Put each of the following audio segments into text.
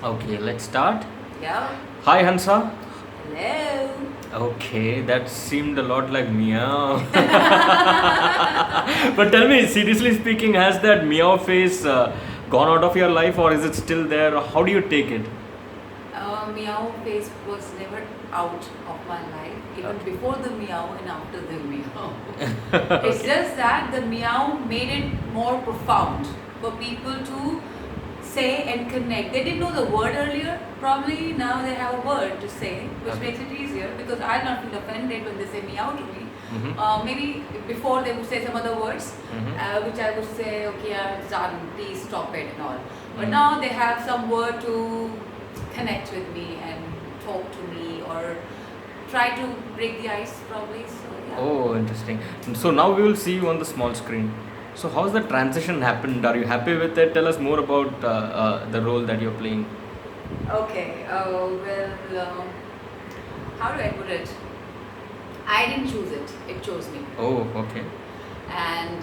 Okay, let's start. Yeah. Hi, Haanssa. Hello. Okay, that seemed a lot like Meow. But tell me, seriously speaking, has that Meow face gone out of your life or is it still there? How do you take it? Meow face was never out of my life, even before the meow and after the meow. It's Okay. just that the meow made it more profound for people to say and connect. They didn't know the word earlier. Probably now they have a word to say, which Okay. makes it easier because I'll not feel offended when they say meow to me. Mm-hmm. Maybe before they would say some other words, Mm-hmm. which I would say, okay, yeah, it's done, please stop it and all. But Mm. now they have some word to connect with me and talk to me or try to break the ice probably. So yeah. Oh, interesting. So now we will see you on the small screen. So how's the transition happened? Are you happy with it? Tell us more about the role that you're playing. Okay. How do I put it? I didn't choose it. It chose me. Oh, okay. And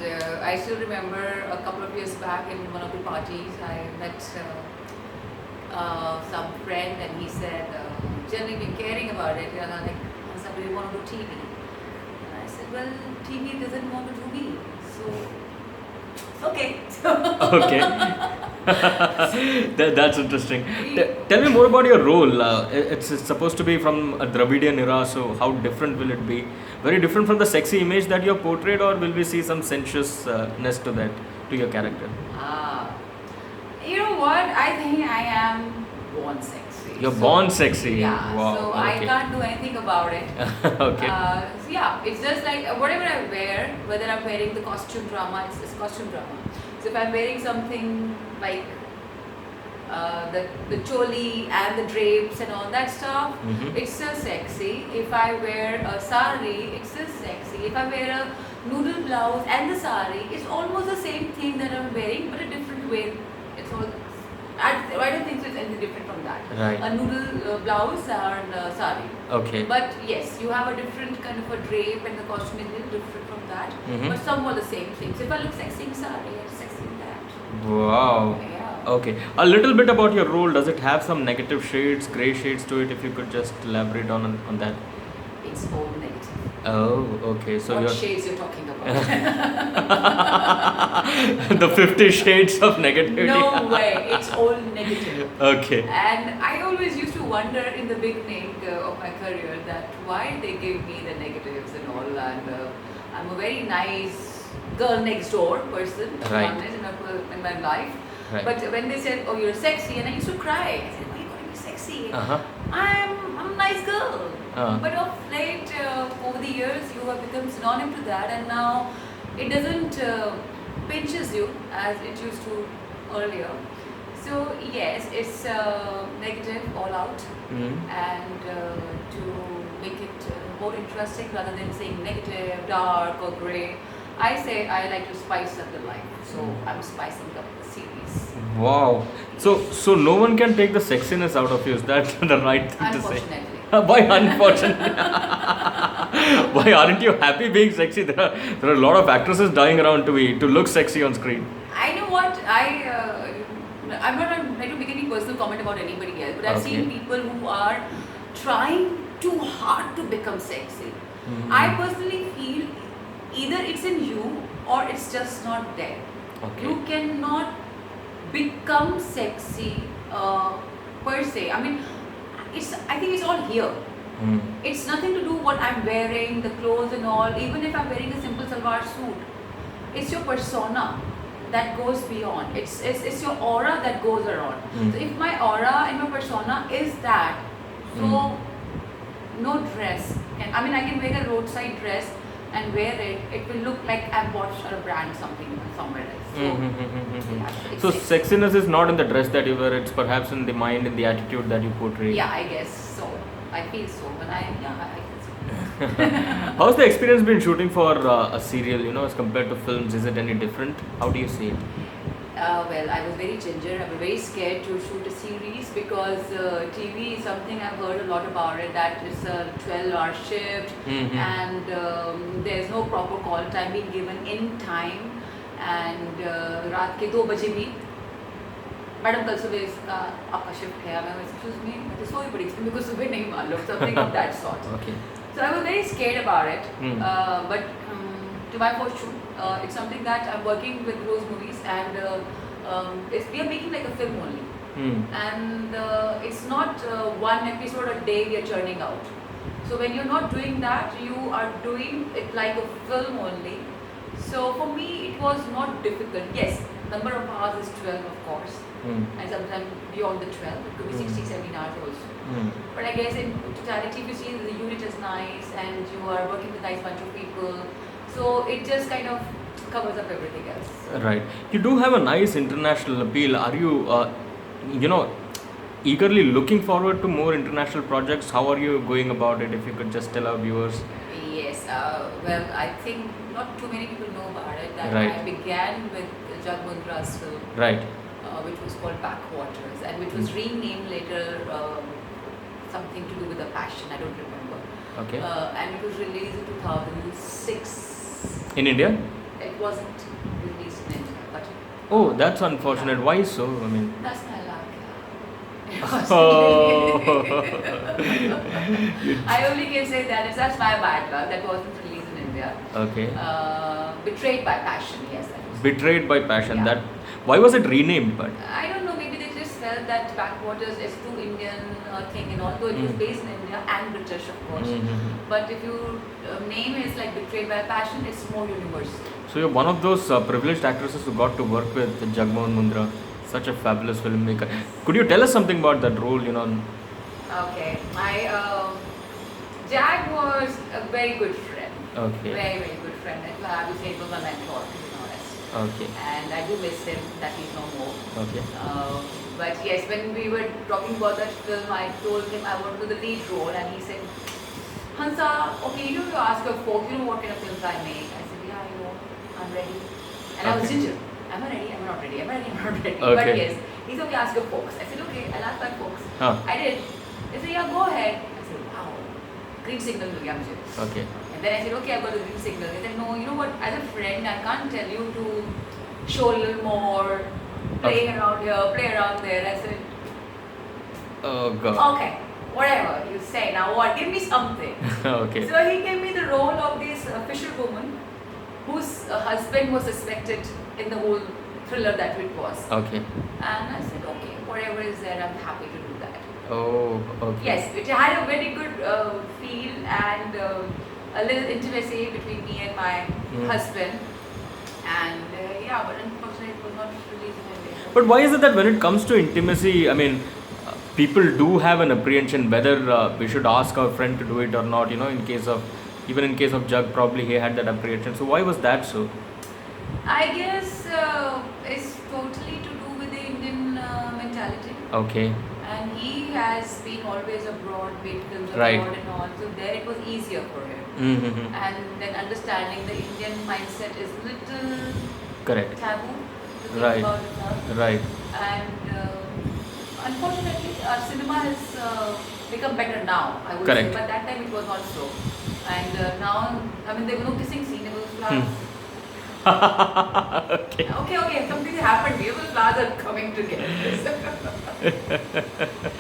I still remember a couple of years back in one of the parties, I met some friend, and he said, generally been caring about it. And I'm like, Haanssa, do you want to do TV? And I said, well, TV doesn't want to do me. So, okay. Okay. That's interesting. Tell me more about your role. It's supposed to be from a Dravidian era, so how different will it be? Very different from the sexy image that you're portrayed, or will we see some sensuousness to that, to your character? Ah, you know what? I think I am born sexy. You're So, born sexy. Yeah, Wow. so I Okay. can't do anything about it. Okay. So yeah, it's just like whatever I wear, whether I'm wearing the costume drama, it's costume drama. So if I'm wearing something like the choli and the drapes and all that stuff, Mhm. it's still sexy. If I wear a sari, it's still sexy. If I wear a noodle blouse and the sari, it's almost the same thing that I'm wearing, but a different way. It's all. I don't think so it's anything different from that. Right. A noodle blouse and a sari. Okay. But yes, you have a different kind of a drape, and the costume is a little different from that. Mhm. But somewhat the same things. If I look sexy in sari, I'm sexy in that. Wow. Yeah. Okay. A little bit about your role. Does it have some negative shades, gray shades to it? If you could just elaborate on that. It's all negative. Oh, okay. So What you're shades you're talking about? the 50 shades of negativity. No way, it's all negative. Okay. And I always used to wonder in the beginning of my career that why they gave me the negatives and all. And I'm a very nice girl next door person, to be Right. honest, in my life. Right. But when they said, "Oh, you're sexy," and I used to cry. I said, "Why are you calling me sexy? Uh-huh. I'm a nice girl." But of late, over the years, you have become synonym to that, and now it doesn't pinches you as it used to earlier. So yes, it's negative all out, Mm. and to make it more interesting rather than saying negative, dark or grey, I say I like to spice up the life. So I'm spicing up the series. Wow. So no one can take the sexiness out of you. Is that the right thing to say? Unfortunately. Why unfortunately? Why aren't you happy being sexy? There are a lot of actresses dying around to look sexy on screen. I know what I'm not trying to make any personal comment about anybody else, but I've seen Okay. people who are trying too hard to become sexy. Mhm. I personally feel either it's in you or it's just not there. Okay. You cannot become sexy per se. I mean, I think it's all here. Mm. It's nothing to do what I'm wearing, the clothes and all. Even if I'm wearing a simple salwar suit, it's your persona that goes beyond. It's your aura that goes around. Mm. So if my aura and my persona is that, so no dress can. I mean, I can wear a roadside dress and wear it. It will look like I've bought a brand something somewhere else. So, yeah, it's So sexy. sexiness is not in the dress that you wear. It's perhaps in the mind, in the attitude that you portray. Yeah, I guess so. I feel so, but I feel so. How's the experience been shooting for a serial? As compared to films, is it any different? How do you see it? Well, I was very ginger. I was very scared to shoot a series because TV is something I've heard a lot about it. That it's a 12-hour shift, and there's no proper call time being given in time. And रात के 2 बजे भी madam कल सुबह का आपका shift है मैं एक्सक्यूज मी मैं तो सोई पड़ी थी मेरे को सुबह नहीं मालूम something of that sort. Okay. So I was very scared about it. Hmm. But to my fortune, it's something that I'm working with those movies, and we are making like a film only. And it's not one episode a day we are churning out. So when you're not doing that, you are doing it like a film only. So for me, it was not difficult. Yes, number of hours is 12, of course. And sometimes beyond the 12, it could be 60, 70 hours also. But I guess in totality, if you see the unit is nice and you are working with a nice bunch of people, so it just kind of covers up everything else. Right. You do have a nice international appeal. Are you, eagerly looking forward to more international projects? How are you going about it? If you could just tell our viewers. Yes, well, I think not too many people know about it. That Right. I began with Jagmundra's film, Right. which was called Backwaters, and which was renamed later something to do with a passion. I don't remember. Okay. And it was released in 2006. In India? It wasn't released in India, but Oh, that's unfortunate. Why so? I mean. that's my luck. Oh. I only can say that that's my bad luck. That wasn't released in India. Okay. Betrayed by Passion, yes. That was. Betrayed by Passion. Yeah. That. Why was it renamed? But. I don't know, maybe they just felt that Backwaters is too Indian thing, and although it was based in India and British, of course. But if you name is like Betrayed by Passion, it's more universal. So you're one of those privileged actresses who got to work with Jagmohan Mundra, such a fabulous filmmaker. Could you tell us something about that role? Okay, my Jag was a very good friend. Okay. Very, very good friend. I would say it was my mentor, to be honest. Okay. And I do miss him that he's no more. Okay. But yes, when we were talking about that film, I told him I want to do the lead role, and he said, Haanssa, okay, you ask your folk, what kind of films I make? I said, yeah, I know, I'm ready. And I was ginger. Am I ready? Am I not ready? Am I ready? Am I not ready? Okay. But yes, he said, okay, ask your folks. I said, okay, I'll ask my folks. Huh. I did. They said, yeah, go ahead. I said, wow, green signal to you. Okay. And then I said, okay, I've got the green signal. They said, no, you know what, as a friend, I can't tell you to show a little more, play around here, play around there. I said, Oh God. okay, whatever you say. Now what? Give me something. Okay. So he gave me the role of this fisherwoman whose husband was suspected in the whole thriller that it was. Okay. And I said, okay, whatever is there, I'm happy to do that. Oh, okay. Yes, it had a very good feel and a little intimacy between me and my husband. And yeah, but unfortunately it was not released in India. But why is it that when it comes to intimacy, I mean, people do have an apprehension whether we should ask our friend to do it or not, even in case of Jug, probably he had that apprehension. So why was that so? I guess it's totally to do with the Indian mentality. Okay. And he has been always abroad, made films Right. abroad and all, so there it was easier for him. Mm-hmm. And then understanding the Indian mindset is little Correct. taboo to think Right. about it now. Right. And unfortunately, our cinema has become better now, I would Correct. say. But that time it was not so. And now, I mean, there was no kissing scene, there was flowers. Okay. Okay, something happened here, the flowers are coming together.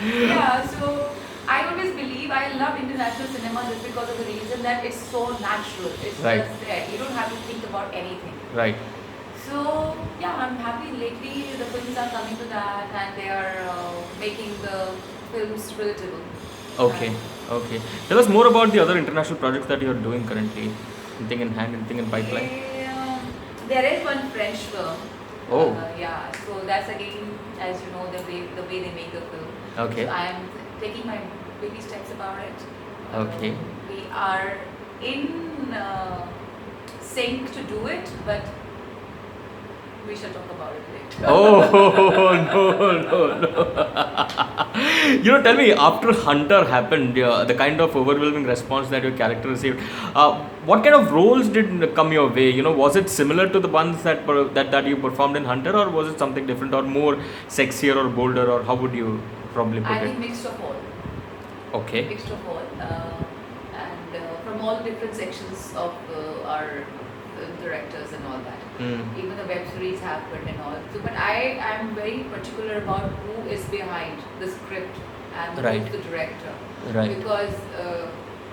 Yeah, so I always believe I love international cinema just because of the reason that it's so natural. It's Right. just there. You don't have to think about anything. Right. So yeah, I'm happy lately the films are coming to that and they are making the films relatable. Okay. Okay. Tell us more about the other international projects that you are doing currently. Anything in hand, anything in pipeline? There is one French film. Oh. Yeah, so that's again, as you know, the way they make the film. Okay. So I am taking my baby steps about it. Okay. We are in sync to do it, but we shall talk about it later. Oh, no. Tell me, after Hunter happened, the kind of overwhelming response that your character received, what kind of roles did come your way? Was it similar to the ones that you performed in Hunter, or was it something different, or more sexier or bolder, or how would you probably put I it? think mixed of all. Okay. Mixed of all. And from all different sections of our directors and all that. Mm. Even the web series happened and all. So, but I am very particular about who is behind the script and Right. who's the director. Right. Because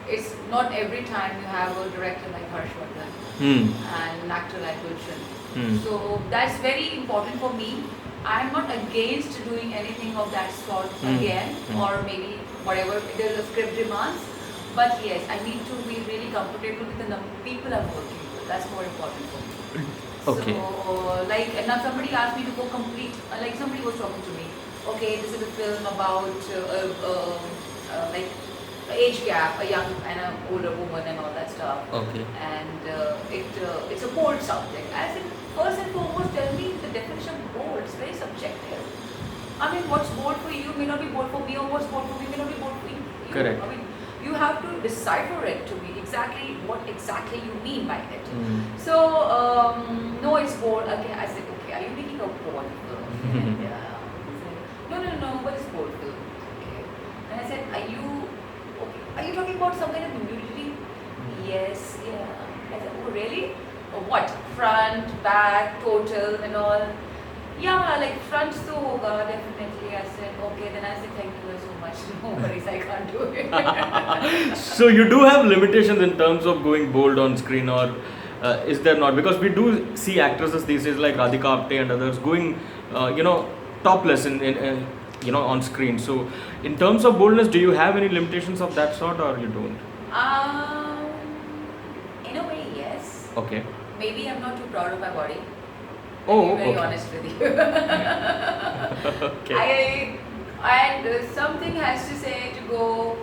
it's not every time you have a director like Harshvardhan Hmm. and an actor like Gulshan. Hmm. So that's very important for me. I'm not against doing anything of that sort again, or maybe whatever the script demands. But yes, I need to be really comfortable with the people I'm working with. That's more important for me. Okay. So, like, and now somebody asked me to go complete, like somebody was talking to me, okay, this is a film about like age gap, a young and an older woman and all that stuff. Okay. And it's a bold subject. I said, first and foremost, tell me the definition of bold. It's very subjective. I mean, what's bold for you may not be bold for me, or what's bold for me may not be bold for you. Correct. I mean, you have to decipher it to be exactly what exactly you mean by it. So, no, it's bold. Okay, I said, okay, are you making a bold film? And, he said, no, but it's bold film. Okay. And I said, are you talking about some kind of nudity? Yes, yeah. I said, oh really? What? Front, back, total and all? Yeah, like front so hoga, definitely. I said, okay, then I said, thank you so much. No worries, I can't do it. So you do have limitations in terms of going bold on screen, or is there not? Because we do see actresses these days like Radhika Apte and others going, topless in on screen. So in terms of boldness, do you have any limitations of that sort, or you don't? In a way, yes. Okay. Maybe I'm not too proud of my body. Oh, to be very okay. honest with you. Okay. Something has to say to go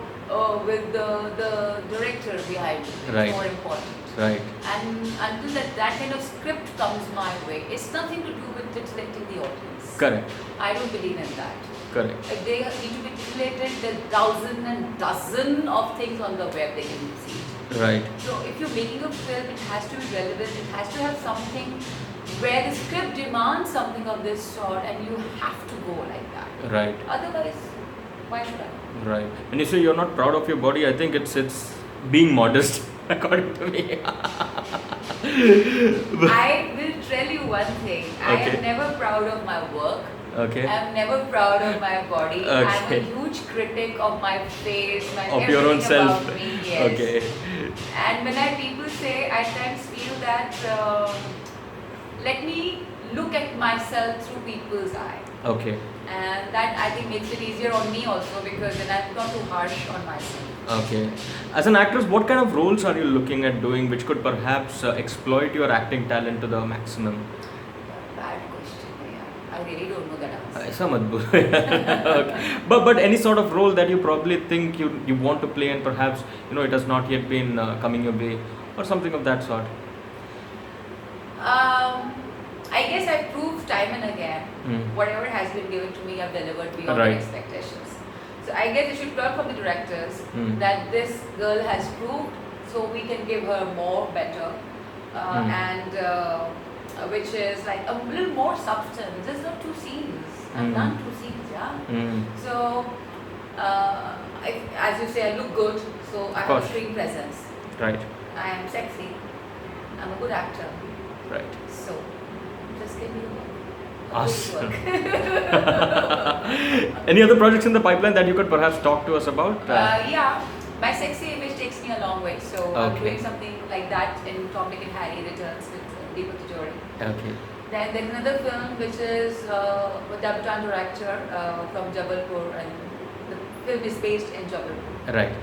with the director behind it. It's Right. more important. Right. And until that kind of script comes my way, it's nothing to do with titillating the audience. Correct. I don't believe in that. Correct. If they need to be titillated, there's thousand and dozen of things on the web they can see. Right. So if you're making a film, it has to be relevant. It has to have something where the script demands something of this sort, and you have to go like that. Right. Otherwise, why should I? Right. When you say you're not proud of your body, I think it's being modest, according to me. I will tell you one thing. I Okay. am never proud of my work. Okay. I'm never proud of my body. I'm a Okay. huge critic of my face, my Of your own everything self. about me. Yes. Okay. And when people say, I sometimes feel that let me look at myself through people's eye. Okay. And that I think makes it easier on me also, because then I'm not too harsh on myself. Okay. As an actress, what kind of roles are you looking at doing which could perhaps exploit your acting talent to the maximum? Bad question. Yeah. I really don't know that answer. ऐसा मत बोलो यार. Okay. But any sort of role that you probably think you want to play, and perhaps it has not yet been coming your way, or something of that sort. I guess I've proved time and again, whatever has been given to me, I've delivered beyond my Right. expectations. So I guess you should learn from the directors Mm. that this girl has proved, so we can give her more, better, and which is like a little more substance. There's not 2 scenes. I've done 2 scenes, yeah. So, as you say, I look good, so I have a course. screen presence. Right. I am sexy. I'm a good actor. Right. So, just give me the work. Awesome. Work. Any other projects in the pipeline that you could perhaps talk to us about? Yeah, my sexy image takes me a long way. So I'm Okay. doing something like that in Tom, Dick and Harry Returns with Deepak Tijori. Okay. Then there's another film which is with debutant director from Jabalpur, and the film is based in Jabalpur. Right.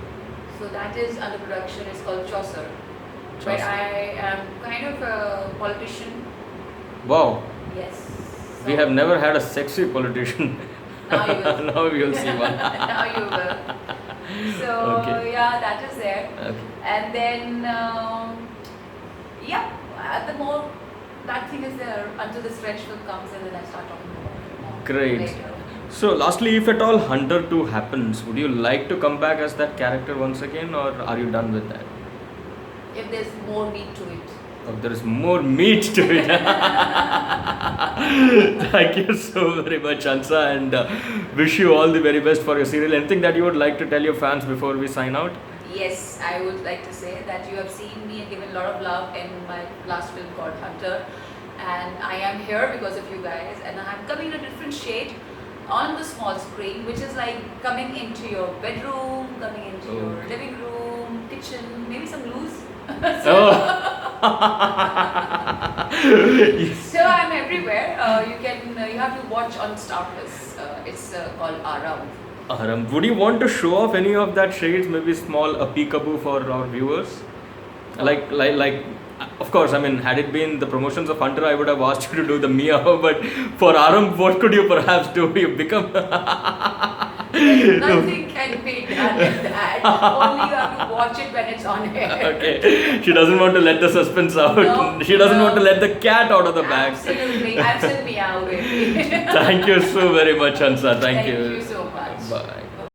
So that is under production. It's called Chaucer, where Chaucer. I am kind of a politician. Wow. Yes. We So have never had a sexy politician. Now you will. Now we will see one. Now you will. So Okay. yeah, that is there. Okay. And then yeah, at the more that thing is there until the stretch film comes, and then I start talking about it more Great. later. So, lastly, if at all Hunter 2 happens, would you like to come back as that character once again, or are you done with that? If there's more meat to it. Oh, there is more meat to it. Thank you so very much, Haanssa, and wish you all the very best for your serial. Anything that you would like to tell your fans before we sign out? yes, I would like to say that you have seen me and given a lot of love in my last film called Hunter, and I am here because of you guys, and I'm coming in a different shade on the small screen, which is like coming into your bedroom, coming into your living room, kitchen, maybe some loose. So I'm everywhere. You have to watch on Star Plus. It's called Aarambh. Aarambh, would you want to show off any of that shades? Maybe small a peekaboo for our viewers. Like. Of course, I mean, had it been the promotions of Hunter, I would have asked you to do the Meow. But for Aarambh, what could you perhaps do? You become. Nothing can be done with that. Only you have to watch it when it's on air. Okay. She doesn't want to let the suspense out. No, She doesn't want to let the cat out of the bag. Absolutely. I'm still Meow, baby. Thank you so very much, Haanssa. Thank you. Thank you so much. Bye.